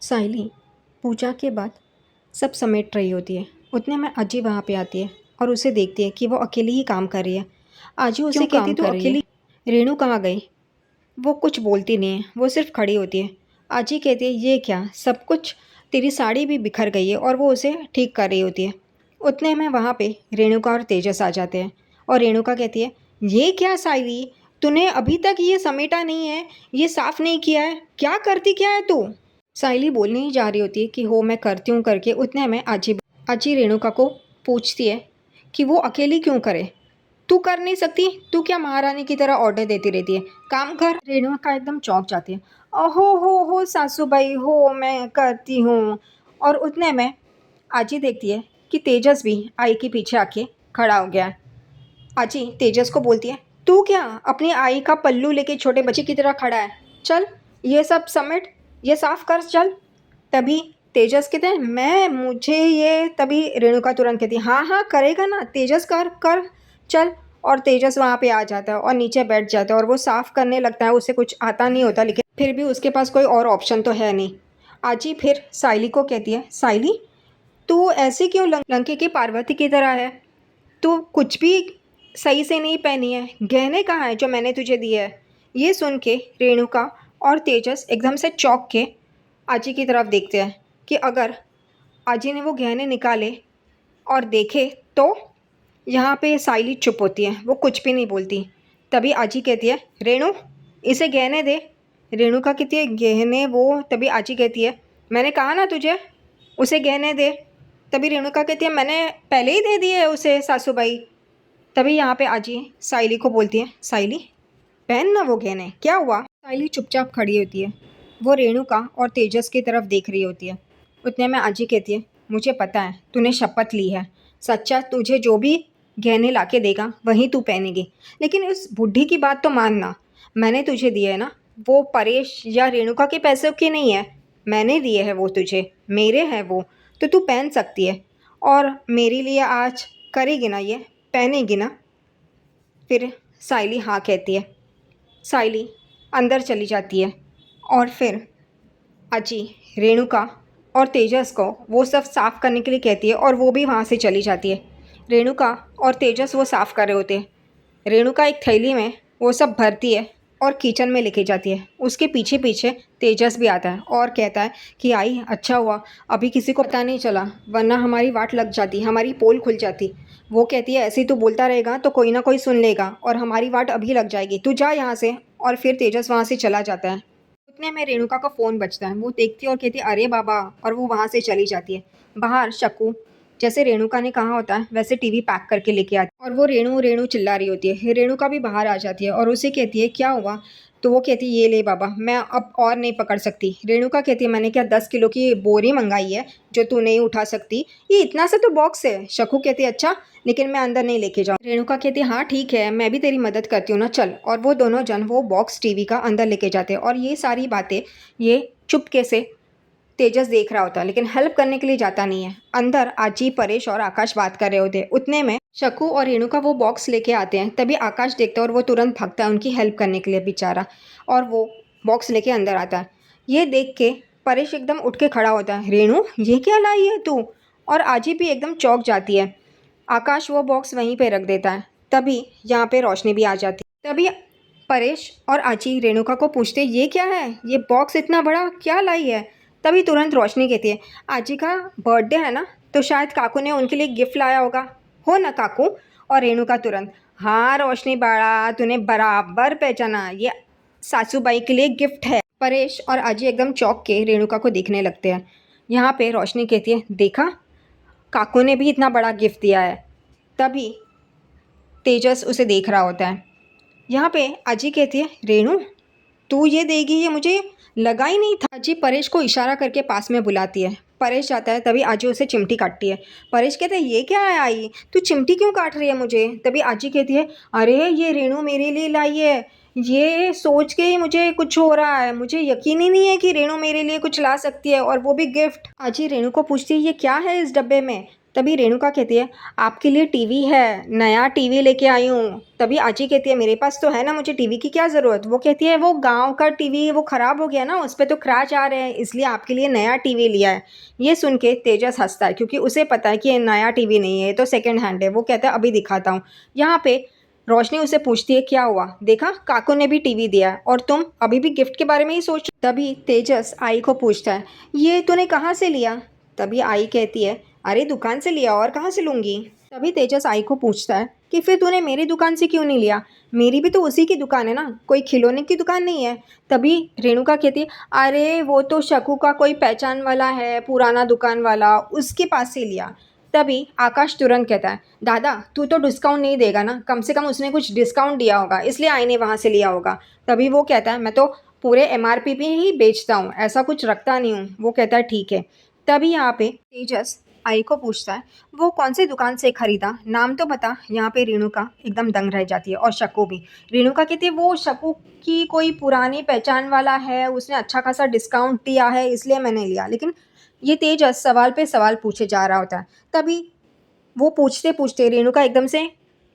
साइली पूजा के बाद सब समेट रही होती है। उतने में अजी वहाँ पे आती है और उसे देखती है कि वो अकेली ही काम कर रही है। अजी उसे क्यों कहती काम है तू कर रही है? अकेली रेणु कहाँ गई। वो कुछ बोलती नहीं है, वो सिर्फ खड़ी होती है। अजी कहती है ये क्या सब कुछ, तेरी साड़ी भी बिखर गई है, और वो उसे ठीक कर रही होती है। उतने में वहाँ पे रेणुका और तेजस आ जाते हैं और रेणुका कहती है ये क्या साइली, तूने अभी तक ये समेटा नहीं है, ये साफ नहीं किया है, क्या करती क्या है तू। साइली बोलने ही जा रही होती है कि हो मैं करती हूँ करके। उतने में आजी रेणुका को पूछती है कि वो अकेली क्यों करे, तू कर नहीं सकती, तू क्या महारानी की तरह ऑर्डर देती रहती है, काम कर। रेणुका एकदम चौंक जाती है। ओहो हो सासू बाई हो, मैं करती हूँ। और उतने में आजी देखती है कि तेजस भी आई के पीछे आके खड़ा हो गया है। आजी तेजस को बोलती है तू क्या अपनी आई का पल्लू लेके छोटे बच्चे की तरह खड़ा है, चल ये सब समेट, ये साफ कर चल। तभी तेजस कहते हैं मैं मुझे ये, तभी रेणुका तुरंत कहती है हाँ हाँ करेगा ना तेजस, कर कर चल। और तेजस वहाँ पे आ जाता है और नीचे बैठ जाता है और वो साफ करने लगता है। उसे कुछ आता नहीं होता, लेकिन फिर भी उसके पास कोई और ऑप्शन तो है नहीं। आजी फिर साइली को कहती है साइली तू ऐसे क्यों लंके की पार्वती की तरह है, तू कुछ भी सही से नहीं पहनी है, गहने कहाँ हैं जो मैंने तुझे दिए है। ये सुन के रेणुका और तेजस एकदम से चौंक के आजी की तरफ देखते हैं कि अगर आजी ने वो गहने निकाले और देखे तो। यहाँ पे साइली चुप होती है, वो कुछ भी नहीं बोलती। तभी आजी कहती है रेणु इसे गहने दे। रेणुका कहती है गहने वो, तभी आजी कहती है मैंने कहा ना तुझे उसे गहने दे। तभी रेणुका कहती है मैंने पहले ही दे दिए है उसे सासूबाई। तभी यहाँ पे आजी साइली को बोलती है साइली पहन ना वो गहने, क्या हुआ। साइली चुपचाप खड़ी होती है, वो रेणुका और तेजस की तरफ देख रही होती है। उतने में आजी कहती है मुझे पता है तूने शपथ ली है, सच्चा तुझे जो भी गहने लाके देगा वहीं तू पहनेगी, लेकिन इस बुढ़ी की बात तो मानना, मैंने तुझे दिए है ना, वो परेश या रेणुका के पैसों के नहीं है, मैंने दिए हैं वो तुझे, मेरे हैं वो, तो तू पहन सकती है। और मेरे लिए आज करेगी ना, ये पहनेगी ना। फिर साइली हाँ कहती है। साइली अंदर चली जाती है और फिर अजी रेणुका और तेजस को वो सब साफ़ करने के लिए कहती है और वो भी वहाँ से चली जाती है। रेणुका और तेजस वो साफ़ कर रहे होते हैं। रेणुका एक थैली में वो सब भरती है और किचन में लेके जाती है। उसके पीछे पीछे तेजस भी आता है और कहता है कि आई अच्छा हुआ अभी किसी को पता नहीं चला, वरना हमारी वाट लग जाती, हमारी पोल खुल जाती। वो कहती है ऐसे ही तू बोलता रहेगा तो कोई ना कोई सुन लेगा और हमारी वाट अभी लग जाएगी, तू जा यहाँ से। और फिर तेजस वहाँ से चला जाता है। उतने में रेणुका का फ़ोन बजता है, वो देखती है और कहती है अरे बाबा, और वो वहाँ से चली जाती है। बाहर शक्कू जैसे रेणुका ने कहा होता है वैसे टीवी पैक करके लेके आती है और वो रेणु रेणु चिल्ला रही होती है। रेणुका भी बाहर आ जाती है और उसे कहती है क्या हुआ। तो वो कहती है ये ले बाबा, मैं अब और नहीं पकड़ सकती। रेणुका कहती है मैंने क्या 10 किलो की बोरी मंगाई है जो तू नहीं उठा सकती, ये इतना सा तो बॉक्स है। शक्कू कहती है अच्छा, लेकिन मैं अंदर नहीं लेके जाऊँ। रेणुका कहती है हाँ ठीक है, मैं भी तेरी मदद करती हूँ ना, चल। और वो दोनों जन वो बॉक्स टीवी का अंदर लेके जाते हैं और ये सारी बातें ये चुपके से तेजस देख रहा होता है, लेकिन हेल्प करने के लिए जाता नहीं है। अंदर आजी परेश और आकाश बात कर रहे होते हैं। उतने में शक्कू और रेणुका वो बॉक्स लेके आते हैं। तभी आकाश देखता है और वो तुरंत भागता है उनकी हेल्प करने के लिए बेचारा, और वो बॉक्स लेके अंदर आता है। ये देख के परेश एकदम उठ के खड़ा होता है, रेणु ये क्या लाई है तू। और आजी भी एकदम चौंक जाती है। आकाश वो बॉक्स वहीं पे रख देता है। तभी यहाँ पे रोशनी भी आ जाती है। तभी परेश और आजी रेणुका को पूछते ये क्या है, ये बॉक्स इतना बड़ा क्या लाई है। तभी तुरंत रोशनी कहती है आजी का बर्थडे है ना, तो शायद काकू ने उनके लिए गिफ्ट लाया होगा, हो ना काकू। और रेणुका तुरंत हाँ रोशनी बाड़ा, तूने बराबर पहचाना, ये सासूबाई के लिए गिफ्ट है। परेश और आजी एकदम चौंक के रेणुका को देखने लगते हैं। यहाँ पे रोशनी कहती है देखा, काकू ने भी इतना बड़ा गिफ्ट दिया है। तभी तेजस उसे देख रहा होता है। यहाँ पे अजी कहती है रेणु तू ये देगी, ये मुझे लगा ही नहीं था। अजी परेश को इशारा करके पास में बुलाती है। परेश जाता है, तभी आजी उसे चिमटी काटती है। परेश कहते हैं ये क्या है आई, तू चिमटी क्यों काट रही है मुझे। तभी आजी कहती है अरे ये रेणु मेरे लिए लाई है, ये सोच के ही मुझे कुछ हो रहा है, मुझे यकीन ही नहीं है कि रेणु मेरे लिए कुछ ला सकती है, और वो भी गिफ्ट। आजी रेणु को पूछती है ये क्या है इस डब्बे में। तभी रेणुका कहती है, आपके लिए टीवी है, नया टीवी लेके आई हूँ। तभी आजी कहती है, मेरे पास तो है ना, मुझे टीवी की क्या ज़रूरत। वो कहती है, वो गांव का टीवी वो ख़राब हो गया ना, उस पे तो क्रैच आ रहे हैं, इसलिए आपके लिए नया टीवी लिया है। ये सुन के तेजस हंसता है क्योंकि उसे पता है कि ये नया टीवी नहीं है, ये तो सेकेंड हैंड है। वो कहता है, अभी दिखाता हूँ। यहाँ पे रोशनी उसे पूछती है, क्या हुआ, देखा काकू ने भी टीवी दिया है और तुम अभी भी गिफ्ट के बारे में ही सोच। तभी तेजस आई को पूछता है, ये तूने कहाँ से लिया। तभी आई कहती है, अरे दुकान से लिया, और कहाँ से लूँगी। तभी तेजस आई को पूछता है कि फिर तूने मेरी दुकान से क्यों नहीं लिया, मेरी भी तो उसी की दुकान है ना, कोई खिलौने की दुकान नहीं है। तभी रेणुका कहती है, अरे वो तो शकू का कोई पहचान वाला है, पुराना दुकान वाला, उसके पास से लिया। तभी आकाश तुरंत कहता है, दादा तू तो डिस्काउंट नहीं देगा ना, कम से कम उसने कुछ डिस्काउंट दिया होगा, इसलिए आई ने वहाँ से लिया होगा। तभी वो कहता है, मैं तो पूरे एमआरपी पे ही बेचता हूँ, ऐसा कुछ रखता नहीं हूँ। वो कहता है, ठीक है। तभी यहाँ पे तेजस आई को पूछता है, वो कौन सी दुकान से खरीदा, नाम तो बता। यहाँ पे रेणुका एकदम दंग रह जाती है और शकू भी। रेणुका कहती है, वो शकू की कोई पुरानी पहचान वाला है, उसने अच्छा खासा डिस्काउंट दिया है, इसलिए मैंने लिया। लेकिन ये तेजस सवाल पे सवाल पूछे जा रहा होता है। तभी वो पूछते पूछते रेणुका एकदम से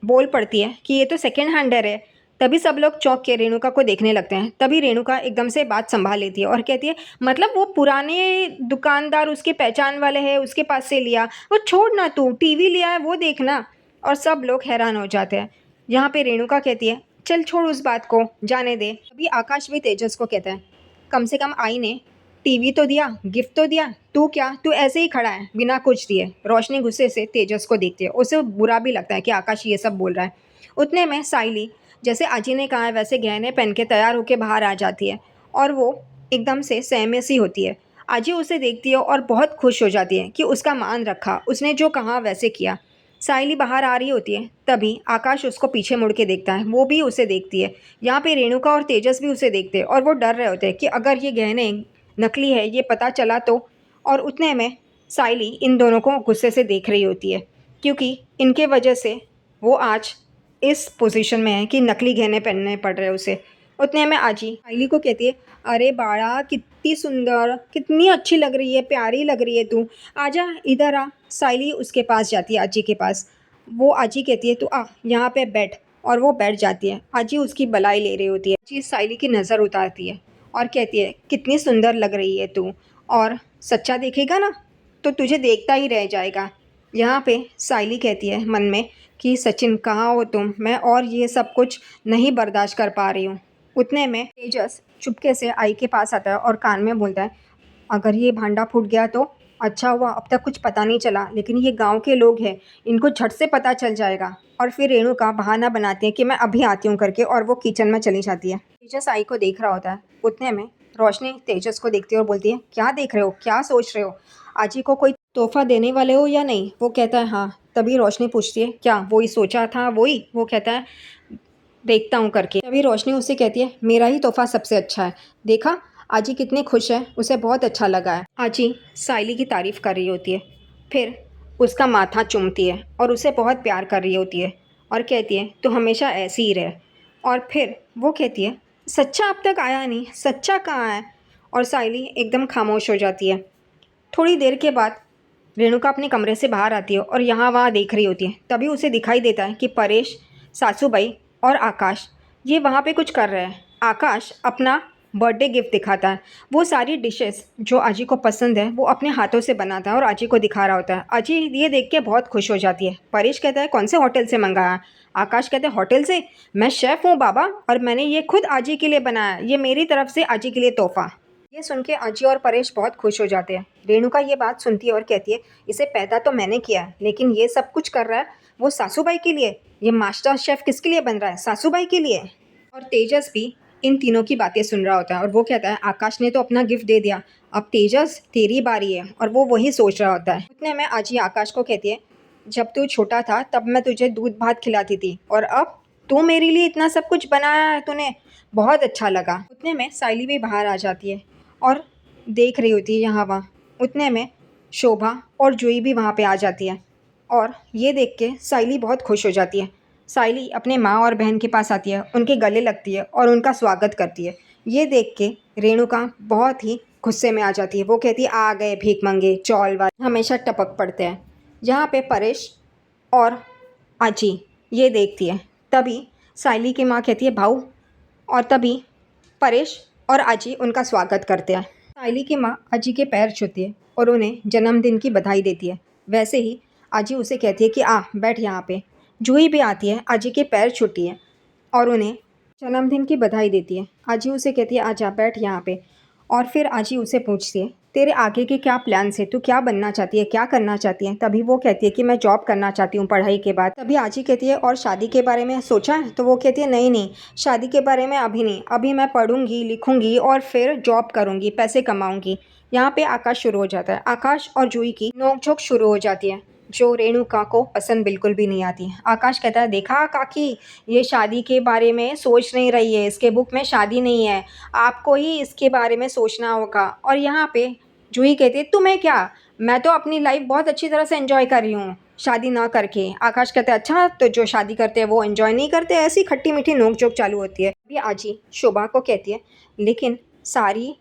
बोल पड़ती है कि ये तो सेकेंड हैंडर है। तभी सब लोग चौंक के रेणुका को देखने लगते हैं। तभी रेणुका एकदम से बात संभाल लेती है और कहती है, मतलब वो पुराने दुकानदार उसके पहचान वाले हैं, उसके पास से लिया, वो छोड़ ना, तू टीवी लिया है वो देखना। और सब लोग हैरान हो जाते हैं। यहाँ पे रेणुका कहती है, चल छोड़ उस बात को, जाने दे। अभी आकाश भी तेजस को कहता है, कम से कम आई ने टीवी तो दिया, गिफ्ट तो दिया, तू क्या, तू ऐसे ही खड़ा है बिना कुछ दिए। रोशनी गुस्से से तेजस को देखती है, उसे बुरा भी लगता है कि आकाश ये सब बोल रहा है। उतने में साइली, जैसे अजी ने कहा है वैसे गहने पहन के तैयार होकर बाहर आ जाती है और वो एकदम से सहमे सी होती है। अजी उसे देखती है और बहुत खुश हो जाती है कि उसका मान रखा, उसने जो कहा वैसे किया। साइली बाहर आ रही होती है, तभी आकाश उसको पीछे मुड़ के देखता है, वो भी उसे देखती है। यहाँ पे रेणुका और तेजस भी उसे देखते हैं और वो डर रहे होते हैं कि अगर ये गहने नकली है ये पता चला तो। और उतने में साइली इन दोनों को गुस्से से देख रही होती है क्योंकि इनके वजह से वो आज इस पोजीशन में है कि नकली गहने पहनने पड़ रहे हैं उसे। उतने में आजी साइली को कहती है, अरे बाड़ा कितनी सुंदर, कितनी अच्छी लग रही है, प्यारी लग रही है तू, आजा इधर आ। साइली उसके पास जाती है, आजी के पास। वो आजी कहती है, तू आ यहाँ पे बैठ, और वो बैठ जाती है। आजी उसकी बलाई ले रही होती है। आजी साइली की नज़र उतारती है और कहती है, कितनी सुंदर लग रही है तू, और सच्चा देखेगा ना तो तुझे देखता ही रह जाएगा। यहाँ पे साइली कहती है मन में कि सचिन कहाँ हो तुम, मैं और ये सब कुछ नहीं बर्दाश्त कर पा रही हूँ। उतने में तेजस चुपके से आई के पास आता है और कान में बोलता है, अगर ये भांडा फूट गया तो अच्छा हुआ, अब तक कुछ पता नहीं चला, लेकिन ये गांव के लोग हैं, इनको झट से पता चल जाएगा। और फिर रेणुका बहाना बनाती है कि मैं अभी आती हूँ करके, और वो किचन में चली जाती है। तेजस आई को देख रहा होता है। उतने में रोशनी तेजस को देखती है और बोलती है, क्या देख रहे हो, क्या सोच रहे हो, आजी को कोई तोहफा देने वाले हो या नहीं। वो कहता है, हाँ। तभी रोशनी पूछती है, क्या वही सोचा था वही। वो कहता है, देखता हूँ करके। तभी रोशनी उससे कहती है, मेरा ही तोहफा सबसे अच्छा है, देखा आजी कितनी खुश है, उसे बहुत अच्छा लगा है। आजी साइली की तारीफ कर रही होती है, फिर उसका माथा चूमती है और उसे बहुत प्यार कर रही होती है और कहती है, तो हमेशा ऐसी ही रहे। और फिर वो कहती है, सच्चा अब तक आया नहीं, सच्चा कहाँ है। और साइली एकदम खामोश हो जाती है। थोड़ी देर के बाद रेणुका अपने कमरे से बाहर आती है और यहाँ वहाँ देख रही होती है। तभी उसे दिखाई देता है कि परेश, सासूबाई और आकाश ये वहाँ पे कुछ कर रहे हैं। आकाश अपना बर्थडे गिफ्ट दिखाता है, वो सारी डिशेस जो आजी को पसंद है वो अपने हाथों से बनाता है और आजी को दिखा रहा होता है। आजी ये देख के बहुत खुश हो जाती है। परेश कहता है, कौन से होटल से मंगाया। आकाश कहते हैं, होटल से, मैं शेफ़ हूँ बाबा, और मैंने ये खुद आजी के लिए बनाया, ये मेरी तरफ से आजी के लिए तोहफा। ये सुन के आजी और परेश बहुत खुश हो जाते हैं। रेणुका ये बात सुनती है और कहती है, इसे पैदा तो मैंने किया है, लेकिन ये सब कुछ कर रहा है वो सासूबाई के लिए। ये मास्टर शेफ़ किसके लिए बन रहा है, सासूबाई के लिए। और तेजस भी इन तीनों की बातें सुन रहा होता है और वो कहता है, आकाश ने तो अपना गिफ्ट दे दिया, अब तेजस तेरी बारी है। और वो वही सोच रहा होता है। उतने में आजी आकाश को कहती है, जब तू छोटा था तब मैं तुझे दूध भात खिलाती थी, और अब तू मेरे लिए इतना सब कुछ बनाया है तूने, बहुत अच्छा लगा। उतने में साइली भी बाहर आ जाती है और देख रही होती है यहाँ वहाँ। उतने में शोभा और जूही भी वहाँ पे आ जाती है और ये देख के साइली बहुत खुश हो जाती है। साइली अपने माँ और बहन के पास आती है, उनके गले लगती है और उनका स्वागत करती है। ये देख के रेणुका बहुत ही गुस्से में आ जाती है। वो कहती है, आ गए भीख मंगे चौल वाले, हमेशा टपक पड़ते हैं। यहाँ पे परेश और आजी ये देखती है। तभी साइली की माँ कहती है भाऊ, और तभी परेश और आजी उनका स्वागत करते हैं। साइली की माँ आजी के पैर छूती है और उन्हें जन्मदिन की बधाई देती है। वैसे ही आजी उसे कहती है कि आ बैठ यहाँ पे। जूही भी आती है, आजी के पैर छूती है और उन्हें जन्मदिन की बधाई देती है। आजी उसे कहती है आजा बैठ यहाँ पे। और फिर आजी उसे पूछती है तेरे आगे के क्या प्लान्स है, तू क्या बनना चाहती है, क्या करना चाहती है। तभी वो कहती है कि मैं जॉब करना चाहती हूँ पढ़ाई के बाद। तभी आजी कहती है और शादी के बारे में सोचा है। तो वो कहती है नहीं नहीं, शादी के बारे में अभी नहीं, अभी मैं पढ़ूंगी लिखूंगी और फिर जॉब करूंगी, पैसे कमाऊंगी। यहाँ पे आकाश शुरू हो जाता है। आकाश और जूही की नोकझोंक शुरू हो जाती है जो रेणुका को पसंद बिल्कुल भी नहीं आती। आकाश कहता है देखा काकी, ये शादी के बारे में सोच नहीं रही है, इसके बुक में शादी नहीं है, आपको ही इसके बारे में सोचना होगा। और यहाँ पे जूही कहती है तुम्हें क्या, मैं तो अपनी लाइफ बहुत अच्छी तरह से एंजॉय कर रही हूँ शादी ना करके। आकाश कहता है अच्छा, तो जो शादी करते हैं वो एंजॉय नहीं करते। ऐसी खट्टी मीठी नोक झोंक चालू होती है। अभी आजी शोभा को कहती है लेकिन सारी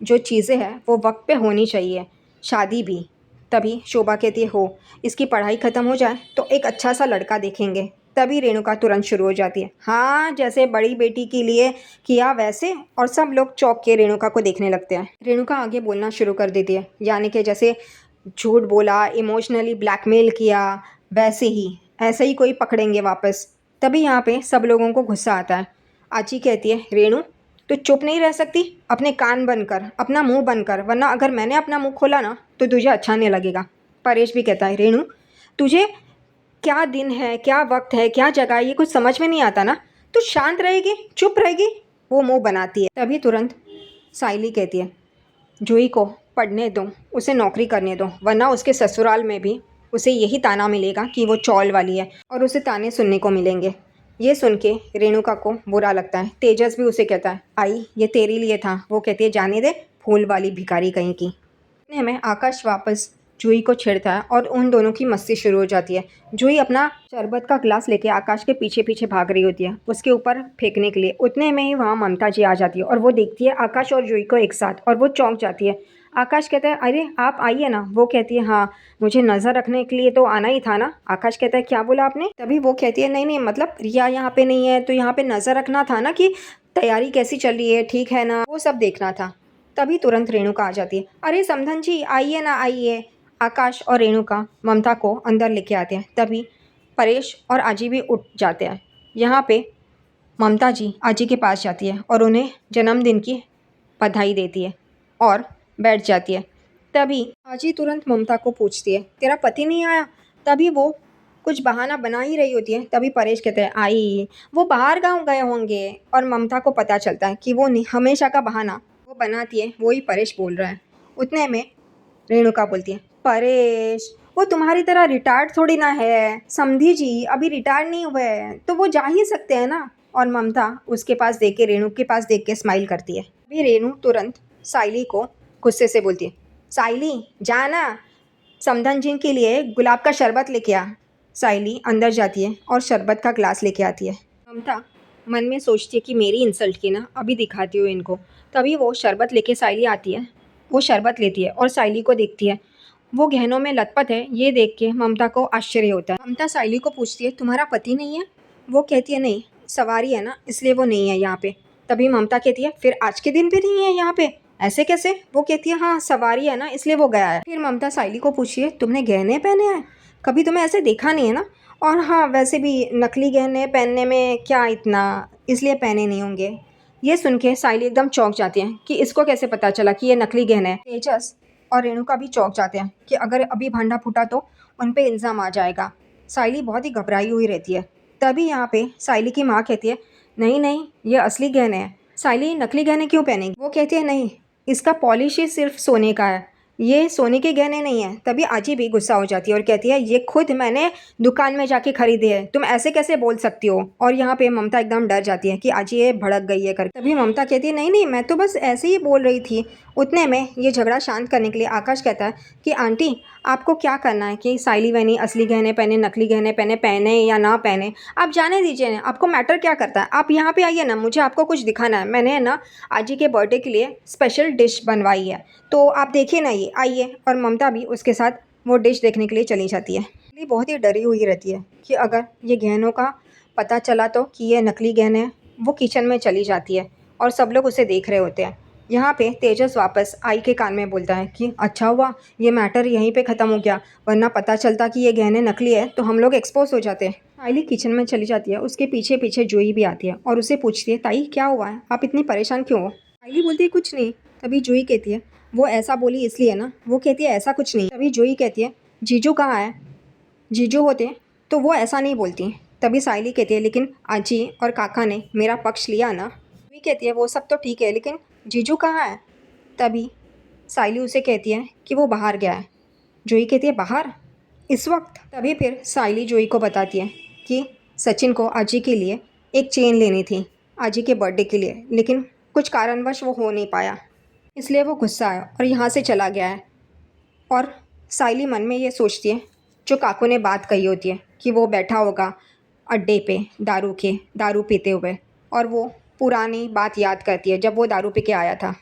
जो चीज़ें हैं वो वक्त पे होनी चाहिए, शादी भी। तभी शोभा कहती है हो, इसकी पढ़ाई ख़त्म हो जाए तो एक अच्छा सा लड़का देखेंगे। तभी रेणुका तुरंत शुरू हो जाती है हाँ, जैसे बड़ी बेटी के लिए किया वैसे। और सब लोग चौंक के रेणुका को देखने लगते हैं। रेणुका आगे बोलना शुरू कर देती है, यानी कि जैसे झूठ बोला, इमोशनली ब्लैकमेल किया, वैसे ही ऐसे ही कोई पकड़ेंगे वापस। तभी यहाँ पे सब लोगों को गुस्सा आता है। आची कहती है रेणु तो चुप नहीं रह सकती, अपने कान बंद कर, अपना मुंह बंद कर, वरना अगर मैंने अपना मुंह खोला ना तो तुझे अच्छा नहीं लगेगा। परेश भी कहता है रेणु तुझे क्या दिन है, क्या वक्त है, क्या जगह है, ये कुछ समझ में नहीं आता ना, तू शांत रहेगी, चुप रहेगी। वो मुंह बनाती है। तभी तुरंत साइली कहती है जूही को पढ़ने दो, उसे नौकरी करने दो, वरना उसके ससुराल में भी उसे यही ताना मिलेगा कि वो चौल वाली है और उसे ताने सुनने को मिलेंगे। ये सुन के रेणुका को बुरा लगता है। तेजस भी उसे कहता है आई ये तेरे लिए था। वो कहती है जाने दे, फूल वाली भिखारी कहीं की। इतने में आकाश वापस जूही को छेड़ता है और उन दोनों की मस्ती शुरू हो जाती है। जूही अपना शरबत का गिलास लेके आकाश के पीछे पीछे भाग रही होती है उसके ऊपर फेंकने के लिए। उतने में ही वहाँ ममता जी आ जाती है और वो देखती है आकाश और जूही को एक साथ और वो चौंक जाती है। आकाश कहता है अरे आप आइए ना। वो कहती है हाँ, मुझे नज़र रखने के लिए तो आना ही था ना। आकाश कहता है क्या बोला आपने। तभी वो कहती है नहीं नहीं, मतलब रिया यहाँ पे नहीं है तो यहाँ पे नज़र रखना था ना कि तैयारी कैसी चल रही है, ठीक है ना, वो सब देखना था। तभी तुरंत रेणुका आ जाती है अरे समधन जी आइए ना आइए। आकाश और रेणुका ममता को अंदर लेके आते हैं। तभी परेश और आजी भी उठ जाते हैं। यहाँ पे ममता जी आजी के पास जाती है और उन्हें जन्मदिन की बधाई देती है और बैठ जाती है। तभी आजी तुरंत ममता को पूछती है तेरा पति नहीं आया। तभी वो कुछ बहाना बना ही रही होती है। तभी परेश कहते हैं आई वो बाहर गांव गए होंगे। और ममता को पता चलता है कि वो हमेशा का बहाना वो बनाती है, वो ही परेश बोल रहा है। उतने में रेणुका बोलती है परेश वो तुम्हारी तरह रिटायर्ड थोड़ी ना है, समझी जी अभी रिटायर्ड नहीं हुए हैं तो वो जा ही सकते हैं ना। और ममता उसके पास देख के, रेणु के पास देख के स्माइल करती है। अभी रेणु तुरंत साइली को गुस्से से बोलती है साइली जाना, समधन जी के लिए गुलाब का शरबत लेके आ। साइली अंदर जाती है और शरबत का ग्लास लेके आती है। ममता मन में सोचती है कि मेरी इंसल्ट की ना, अभी दिखाती हूँ इनको। तभी वो शरबत लेके साइली आती है। वो शरबत लेती है और साइली को देखती है, वो गहनों में लथपथ है। ये देख के ममता को आश्चर्य होता है। ममता साइली को पूछती है तुम्हारा पति नहीं है। वो कहती है नहीं, सवारी है ना इसलिए वो नहीं है यहाँ पे। तभी ममता कहती है फिर आज के दिन भी नहीं है यहाँ पे, ऐसे कैसे। वो कहती है हाँ सवारी है ना इसलिए वो गया है। फिर ममता साइली को पूछती है तुमने गहने पहने हैं, कभी तुम्हें ऐसे देखा नहीं है ना। और हाँ वैसे भी नकली गहने पहनने में क्या इतना, इसलिए पहने नहीं होंगे। ये सुन के साइली एकदम चौंक जाती है कि इसको कैसे पता चला कि ये नकली गहने हैं। तेजस और रेणुका भी चौंक जाते हैं कि अगर अभी भांडा फूटा तो उन पे इल्ज़ाम आ जाएगा। साइली बहुत ही घबराई हुई रहती है। तभी यहाँ पे साइली की माँ कहती है नहीं नहीं ये असली गहने हैं, साइली नकली गहने क्यों पहनेगी। वो कहती है नहीं, इसका पॉलिश ही सिर्फ सोने का है, ये सोने के गहने नहीं है। तभी आजी भी गुस्सा हो जाती है और कहती है ये खुद मैंने दुकान में जाके खरीदे हैं, तुम ऐसे कैसे बोल सकती हो। और यहाँ पे ममता एकदम डर जाती है कि आजी ये भड़क गई है कर। तभी ममता कहती है नहीं नहीं मैं तो बस ऐसे ही बोल रही थी। उतने में ये झगड़ा शांत करने के लिए आकाश कहता है कि आंटी आपको क्या करना है कि साइली वैनी असली गहने पहने, नकली गहने पहने, पहने या ना पहने, आप जाने दीजिए ना, आपको मैटर क्या करता है। आप यहाँ पे आइए ना, मुझे आपको कुछ दिखाना है। मैंने ना आजी के बर्थडे के लिए स्पेशल डिश बनवाई है, तो आप देखिए ना, ये आइए। और ममता भी उसके साथ वो डिश देखने के लिए चली जाती है। साइली बहुत ही डरी हुई रहती है कि अगर ये गहनों का पता चला तो कि ये नकली गहने हैं। वो किचन में चली जाती है और सब लोग उसे देख रहे होते हैं। यहाँ पे तेजस वापस आई के कान में बोलता है कि अच्छा हुआ ये मैटर यहीं पे ख़त्म हो गया, वरना पता चलता कि ये गहने नकली है तो हम लोग एक्सपोज हो जाते। साइली किचन में चली जाती है, उसके पीछे पीछे जूही भी आती है और उसे पूछती है, ताई क्या हुआ है, आप इतनी परेशान क्यों हो? साइली बोलती है कुछ नहीं। तभी जूही कहती है, वो ऐसा बोली इसलिए ना। वो कहती है ऐसा कुछ नहीं। तभी जूही कहती है, जीजू कहाँ है? जीजू होते तो वो ऐसा नहीं बोलती। तभी साइली कहती है, लेकिन आजी और काका ने मेरा पक्ष लिया ना। जूही कहती है, वो सब तो ठीक है, लेकिन जीजू कहाँ है? तभी साइली उसे कहती है कि वो बाहर गया है। जूही कहती है, बाहर इस वक्त? तभी फिर साइली जूही को बताती है कि सचिन को आजी के लिए एक चेन लेनी थी, आजी के बर्थडे के लिए, लेकिन कुछ कारणवश वो हो नहीं पाया, इसलिए वो गुस्सा है और यहाँ से चला गया है। और साइली मन में ये सोचती है जो काकू ने बात कही होती है कि वो बैठा होगा अड्डे पे दारू पीते हुए, और वो पुरानी बात याद करती है जब वो दारू पी के आया था।